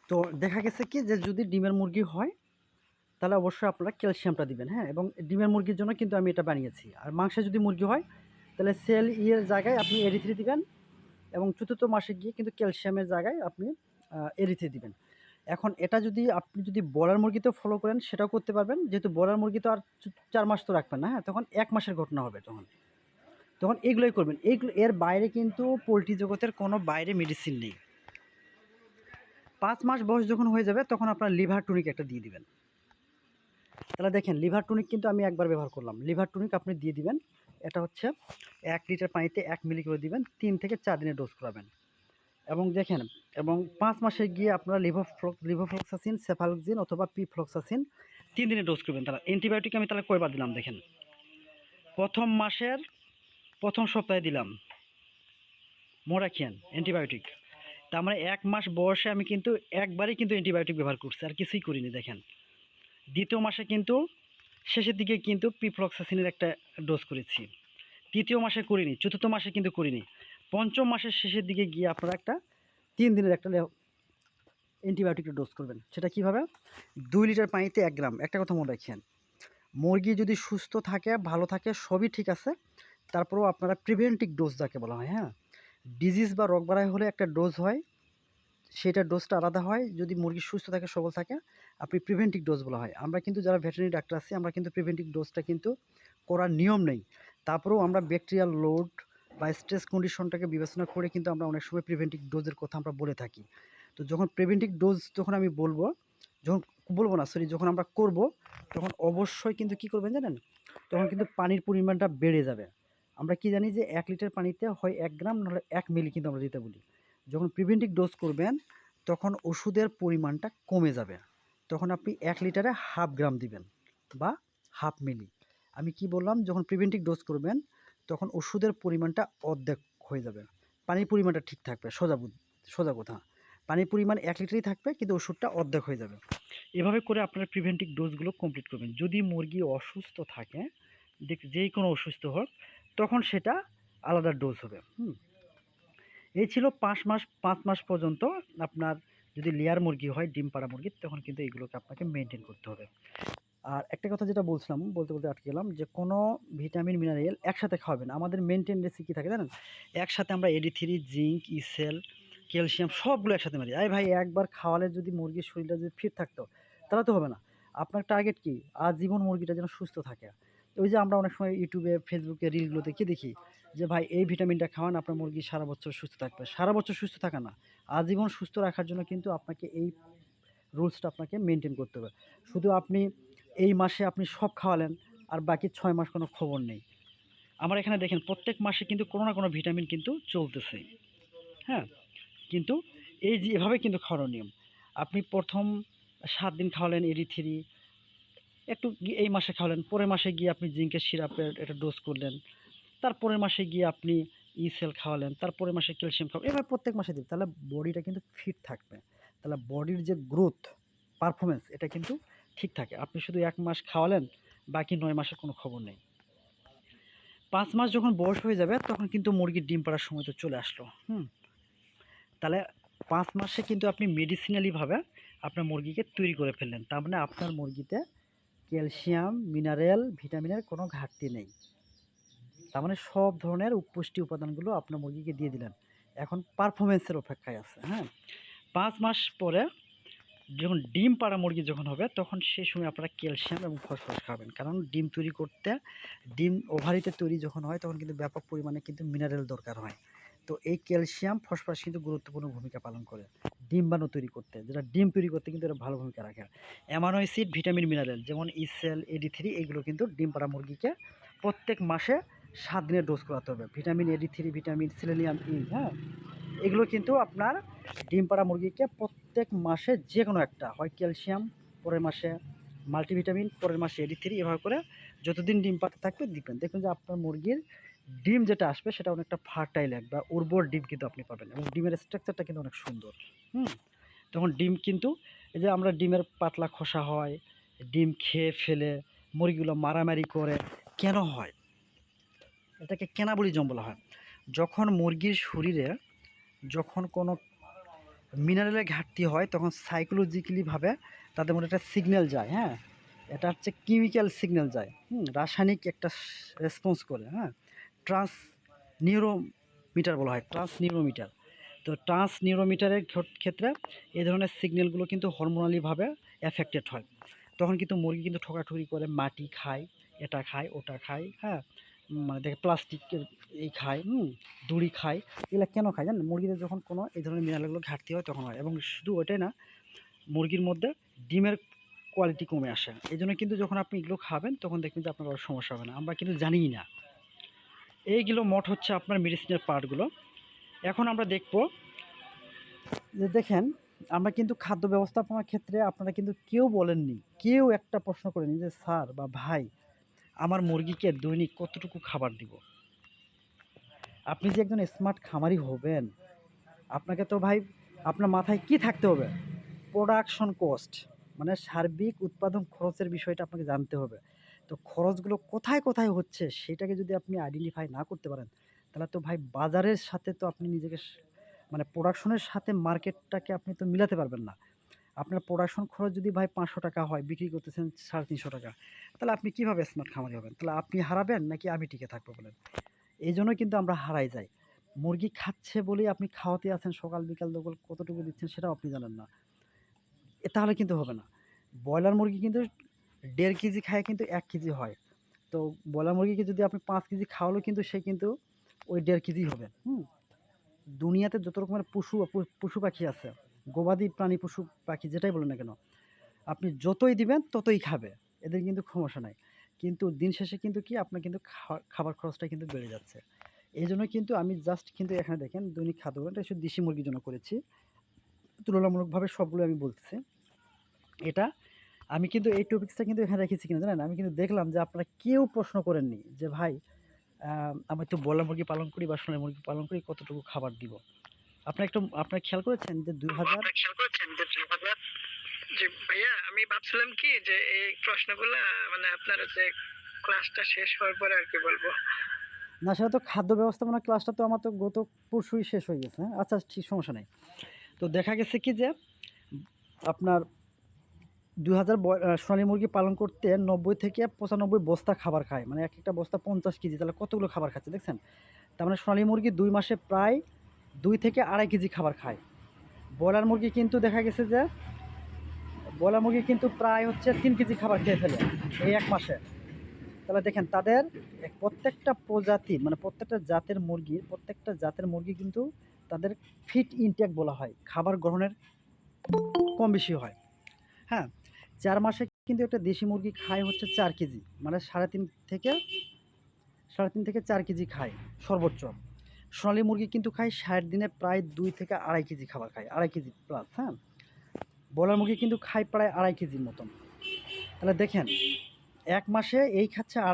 তো দেখা গেছে কি যে যদি ডিমের মুরগি হয় তাহলে অবশ্যই আপনারা ক্যালসিয়ামটা দিবেন, হ্যাঁ? এবং ডিমের মুরগির জন্য কিন্তু আমি এটা বানিয়েছি। আর মাংসের যদি মুরগি হয় তাহলে সেল ইয়ের জায়গায় আপনি এরিথ্রি দিবেন এবং চতুর্থ মাসে গিয়ে কিন্তু ক্যালসিয়ামের জায়গায় আপনি এরিথ্রি দিবেন। এখন এটা যদি আপনি যদি ব্রয়লার মুরগিতেও ফলো করেন সেটাও করতে পারবেন। যেহেতু ব্রয়লার মুরগি তো আর ৪ মাস তো রাখবেন না, হ্যাঁ? তখন ১ মাসের ঘটনা হবে তখন। তখন এগুলোই করবেন। এর বাইরে কিন্তু পোল্ট্রি জগতের কোনো বাইরে মেডিসিন নেই। ৫ মাস বয়স যখন হয়ে যাবে তখন আপনার লিভার টনিক একটা দিয়ে দিবেন। তাহলে দেখেন লিভার টনিক কিন্তু আমি একবার ব্যবহার করলাম। লিভার টনিক আপনি দিয়ে দিবেন। এটা হচ্ছে ১ লিটার পানিতে ১ মিলি করে দিবেন। ৩ থেকে ৪ দিনের ডোজ করাবেন। এবং দেখেন এবং ৫ মাসে গিয়ে আপনারা লিভোফ্লক্সাসিন, সেফালক্সিন অথবা পিফ্লক্সাসিন ৩ দিনের ডোজ করবেন। তাহলে অ্যান্টিবায়োটিক আমি তাহলে কয়বার দিলাম দেখেন। ১ম মাসের ১ম সপ্তাহে দিলাম মোরাকিয়ান অ্যান্টিবায়োটিক। তার মানে ১ মাস বয়সে আমি কিন্তু একবারই কিন্তু অ্যান্টিবায়োটিক ব্যবহার করছি, আর কিছুই করিনি দেখেন। ২য় মাসে কিন্তু শেষের দিকে কিন্তু পিফ্লক্সাসিনের একটা ডোজ করেছি। ৩য় মাসে করিনি, ৪র্থ মাসে কিন্তু করিনি। ৫ম মাসের শেষের দিকে গিয়ে আপনারা একটা ৩ দিনের একটা অ্যান্টিবায়োটিকের ডোজ করবেন। সেটা কীভাবে? ২ লিটার পানিতে ১ গ্রাম। একটা কথা মনে রাখেন, মুরগি যদি সুস্থ থাকে, ভালো থাকে, সবই ঠিক আছে, তারপরেও আপনারা প্রিভেন্টিভ ডোজ যাকে বলা হয়, হ্যাঁ? ডিজিজ বা রোগবালাই হলে একটা ডোজ হয়, সেটার ডোজটা আলাদা হয়। যদি মুরগি সুস্থ থাকে, সবল থাকে, আপনি প্রিভেন্টিভ ডোজ বলা হয়। আমরা কিন্তু যারা ভেটেরিনারি ডাক্তার আছি, আমরা কিন্তু প্রিভেন্টিভ ডোজটা কিন্তু করার নিয়ম নেই। তারপরেও আমরা ব্যাকটেরিয়াল লোড বা স্ট্রেস কন্ডিশনটাকে বিবেচনা করে কিন্তু আমরা অনেক সময় প্রিভেন্টিভ ডোজের কথা আমরা বলে থাকি। তো যখন প্রিভেন্টিভ ডোজ যখন আমি বলবো, যখন বলবো না সরি, যখন আমরা করব, তখন অবশ্যই কিন্তু কী করবেন জানেন? তখন কিন্তু পানির পরিমাণটা বেড়ে যাবে। আমরা কি জানি যে ১ লিটার পানিতে হয় ১ গ্রাম নাহলে ১ মিলি কিন্তু আমরা দিতে বলি। যখন প্রিভেন্টিভ ডোজ করবেন তখন ওষুধের পরিমাণটা কমে যাবে। তখন আপনি ১ লিটারে হাফ গ্রাম দিবেন বা হাফ মিলি। আমি কি বললাম? যখন প্রিভেন্টিভ ডোজ করবেন তখন ওষুধের পরিমাণটা অর্ধেক হয়ে যাবে। পানির পরিমাণটা ঠিক থাকবে, সোজা কথা। পানির পরিমাণ ১ লিটারই থাকবে কিন্তু ওষুধটা অর্ধেক হয়ে যাবে। এভাবে করে আপনারা প্রিভেন্টিভ ডোজগুলো কমপ্লিট করবেন। যদি মুরগি অসুস্থ থাকে, যেই কোনো অসুস্থ হোক, তখন সেটা আলাদা ডোজ হবে। এই ছিল ৫ মাস পর্যন্ত আপনার যদি লেয়ার মুরগি হয়, ডিম পাড়া মুরগি, তখন কিন্তু এগুলোকে আপনাকে মেইনটেইন করতে হবে। আর একটা কথা যেটা বলছিলাম, বলতে আটকে গেলাম, যে কোনো ভিটামিন, মিনারেল একসাথে খাওয়াবেন। আমাদের মেইন টেন্ডেন্সি কি থাকে জানেন? একসাথে আমরা AD3, জিঙ্ক, ইসেল, ক্যালসিয়াম সবগুলো একসাথে মারি। আরে ভাই, একবার খাওয়ালে যদি মুরগির শরীরটা যদি ফিট থাকতো তাহলে তো হবে না। আপনার টার্গেট কি? আজীবন মুরগিটা যেন সুস্থ থাকে। ওই যে আমরা অনেক সময় ইউটিউবে, ফেসবুকে রিলগুলোতে কি দেখি যে ভাই এই ভিটামিনটা খাওয়ান আপনার মুরগি সারা বছর সুস্থ থাকবে। সারা বছর সুস্থ থাকা না, আজীবন সুস্থ রাখার জন্য কিন্তু আপনাকে এই রুলসটা আপনাকে মেনটেন করতে হবে। শুধু আপনি এই মাসে আপনি সব খাওয়ালেন আর বাকি ৬ মাস কোনো খবর নেই। আমার এখানে দেখেন প্রত্যেক মাসে কিন্তু কোনো না কোনো ভিটামিন কিন্তু চলতেছেই, হ্যাঁ? কিন্তু এই যে এভাবে কিন্তু খাওয়ানোর নিয়ম। আপনি ১ম ৭ দিন খাওয়ালেন AD3, একটু এই মাসে খাওয়ালেন, পরের মাসে গিয়ে আপনি জিঙ্কের সিরাপের একটা ডোজ করলেন, তারপরের মাসে গিয়ে আপনি ইসেল খাওয়ালেন, তারপরের মাসে ক্যালসিয়াম খাওয়ালেন, এভাবে প্রত্যেক মাসে দিন। তাহলে বডিটা কিন্তু ফিট থাকবে। তাহলে বডির যে গ্রোথ, পারফরম্যান্স এটা কিন্তু ঠিক থাকে। আপনি শুধু ১ মাস খাওয়ালেন, বাকি ৯ মাসের কোনো খবর নেই। ৫ মাস যখন বয়স হয়ে যাবে তখন কিন্তু মুরগির ডিম পাড়ার সময় তো চলে আসলো। তাহলে ৫ মাসে কিন্তু আপনি মেডিসিনালিভাবে আপনার মুরগিকে তৈরি করে ফেললেন। তার মানে আপনার মুরগিতে ক্যালসিয়াম, মিনারেল, ভিটামিনের কোনো ঘাটতি নেই। তার মানে সব ধরনের পুষ্টি উপাদানগুলো আপনার মুরগিকে দিয়ে দিলেন। এখন পারফরম্যান্সের অপেক্ষায় আছে, হ্যাঁ? ৫ মাস পরে যখন ডিম পাড়া মুরগি যখন হবে তখন সেই সময় আপনারা ক্যালসিয়াম এবং ফসফরাস খাবেন। কারণ ডিম তৈরি করতে, ডিম ওভারিতে তৈরি যখন হয় তখন কিন্তু ব্যাপক পরিমাণে কিন্তু মিনারেল দরকার হয়। তো এই ক্যালসিয়াম, ফসফরাস কিন্তু গুরুত্বপূর্ণ ভূমিকা পালন করে ডিম্বাণু তৈরি করতে। যেটা ডিম তৈরি করতে কিন্তু এরা ভালো ভূমিকা রাখে। অ্যামাইনো অ্যাসিড, ভিটামিন, মিনারেল যেমন ইসেল, AD3 এগুলো কিন্তু ডিম পাড়া মুরগিকে প্রত্যেক মাসে ৭ দিনের ডোজ করাতে হবে। ভিটামিন AD3, ভিটামিন সেলেনিয়াম ই, হ্যাঁ? এগুলো কিন্তু আপনার ডিম পাড়া মুরগিকে প্রত্যেক মাসে যে কোনো একটা, হয় ক্যালসিয়াম, পরের মাসে মাল্টিভিটামিন, পরের মাসে AD3, এভাবে করে যতদিন ডিম পাড়তে থাকবে দিবেন। দেখবেন যে আপনার মুরগির ডিম যেটা আসবে সেটা অনেকটা ফার্টাইল বা উর্বর ডিম কিন্তু আপনি পাবেন এবং ডিমের স্ট্রাকচারটা কিন্তু অনেক সুন্দর। তখন ডিম কিন্তু এই যে আমরা ডিমের পাতলা খোসা হয়, ডিম খেয়ে ফেলে মুরগিগুলো মারামারি করে, কেন হয়? এটাকে ক্যানাবলিজম বলা হয়। যখন মুরগির শরীরে যখন কোনো মিনারেলের ঘাটতি হয় তখন সাইকোলজিক্যালিভাবে তাদের মধ্যে একটা সিগন্যাল যায়, হ্যাঁ, এটা হচ্ছে কেমিক্যাল সিগন্যাল যায়, রাসায়নিক একটা রেসপন্স করে, হ্যাঁ, ট্রান্স নিউরোমিটার বলা হয়, ট্রান্স নিউরোমিটার। তো ট্রান্স নিউরোমিটারের ক্ষেত্রে এই ধরনের সিগন্যালগুলো কিন্তু হরমোনালিভাবে এফেক্টেড হয়। তখন কিন্তু মুরগি কিন্তু ঠকাঠকি করে, মাটি খায়, এটা খায়, ওটা খায়, হ্যাঁ, মানে দেখে প্লাস্টিকের এই খায়, দড়ি খায়। এগুলো কেন খায় জানেন? মুরগিদের যখন কোনো এই ধরনের মিনারেলগুলো ঘাটতি হয় তখন হয়। এবং শুধু ওইটাই না, মুরগির মধ্যে ডিমের কোয়ালিটি কমে আসে। এই জন্য কিন্তু যখন আপনি এগুলো খাবেন তখন দেখবেন যে আপনার কোনো সমস্যা হবে না। আমরা কিন্তু জানিই না। এইগুলো মোট হচ্ছে আপনার মেডিসিনের পার্টগুলো। এখন আমরা দেখব যে দেখেন, আমরা কিন্তু খাদ্য ব্যবস্থাপনার ক্ষেত্রে আপনারা কিন্তু কেউ বলেননি, কেউ একটা প্রশ্ন করেনি যে স্যার বা ভাই আমার মুরগিকে দৈনিক কতটুকু খাবার দিব। আপনি যে একজন স্মার্ট খামারি হবেন, আপনাকে তো ভাই আপনার মাথায় কি থাকতে হবে? প্রোডাকশন কস্ট, মানে সার্বিক উৎপাদন খরচের বিষয়টা আপনাকে জানতে হবে। তো খরচগুলো কোথায় কোথায় হচ্ছে সেটাকে যদি আপনি আইডেন্টিফাই না করতে পারেন, তাহলে তো ভাই বাজারের সাথে তো আপনি নিজেকে মানে প্রোডাকশনের সাথে মার্কেটটাকে আপনি তো মিলাতে পারবেন না। আপনার প্রোডাকশন খরচ যদি ভাই ৫০০ টাকা হয়, বিক্রি করতেছেন ৩৫০ টাকা, তাহলে আপনি কিভাবে স্মার্ট খামারি হবেন? তাহলে আপনি হারাবেন নাকি আমি টিকে থাকবো বলেন? এই জন্য কিন্তু আমরা হারাই যাই। মুরগি খাচ্ছে বলেই আপনি খাওয়াতে আছেন, সকাল বিকাল দোকাল কতটুকু দিচ্ছেন সেটাও আপনি জানেন না। তাহলে কিন্তু হবে না। ব্রয়লার মুরগি কিন্তু ১.৫ কেজি খায় কিন্তু ১ কেজি হয়। তো ব্রয়লার মুরগিকে যদি আপনি ৫ কেজি খাওয়ালেও কিন্তু সে কিন্তু ওই ১.৫ কেজি হবে। দুনিয়াতে যত রকমের পশু পাখি আছে, গবাদি প্রাণী, পশু পাখি যেটাই বলেন না কেন, আপনি যতই দিবেন ততই খাবে। এদের কিন্তু সমস্যা নাই। কিন্তু দিন শেষে কিন্তু কি আপনার কিন্তু খাবার খরচটা কিন্তু বেড়ে যাচ্ছে। এইজন্য কিন্তু আমি জাস্ট কিন্তু এখানে দেখেন দৈনিক খাদ্য এটা শুধু দেশি মুরগির জন্য করেছি। তুলনামূলকভাবে সবগুলো আমি বলতেছি। এটা আমি কিন্তু এই টপিকসটা কিন্তু এখানে রেখেছি কিনা জানেন? আমি কিন্তু দেখলাম যে আপনারা কেউ প্রশ্ন করেননি যে ভাই আমি তো ব্রয়লার মুরগি পালন করি বা সোনালী মুরগি পালন করি, কতটুকু খাবার দিব? আপনারা খেয়াল করেছেন যে ২০০০ জি ভাইয়া, আমি ভাবছিলাম কি যে এই প্রশ্নগুলা মানে আপনার যে ক্লাসটা শেষ হওয়ার পরে আর কি বলবো। না, সেটা তো খাদ্য ব্যবস্থাপনা ক্লাসটা তো আমার তো গত পরশুই শেষ হয়ে গেছে, হ্যাঁ? আচ্ছা ঠিক, সমস্যা নাই। তো দেখা গেছে কি যে আপনার ২০০০ সোনালী মুরগি পালন করতে ৯০ থেকে ৯৫ বস্তা খাবার খায়। মানে একটা বস্তা ৫০ কেজি, তাহলে কতগুলো খাবার খাচ্ছে দেখছেন? তার মানে সোনালী মুরগি ২ মাসে প্রায় ২ থেকে ২.৫ কেজি খাবার খায়। ব্রয়লার মুরগি কিন্তু দেখা গেছে যে ব্রয়লার মুরগি কিন্তু প্রায় হচ্ছে ৩ কেজি খাবার খেয়ে ফেলে এই ১ মাসে। তাহলে দেখেন তাদের প্রত্যেকটা প্রজাতির, মানে প্রত্যেকটা জাতের মুরগি কিন্তু তাদের ফিড ইনটেক বলা হয়। খাবার গ্রহণের কম বেশি হয়। হ্যাঁ? ৪ মাসে কিন্তু একটা দেশি মুরগি খায় হচ্ছে ৪ কেজি। মানে ৩.৫ থেকে ৪ কেজি খায় সর্বোচ্চ। সোনালী মুরগি কিন্তু খায় ৬০ দিনে প্রায় ২ থেকে ২.৫ কেজি খাবার খায়। ২.৫ কেজি প্লাস, হ্যাঁ? ব্রয়লার মুরগি কিন্তু খায় প্রায় ২.৫ কেজির মতন। তাহলে দেখেন ১ মাসে এই খাচ্ছে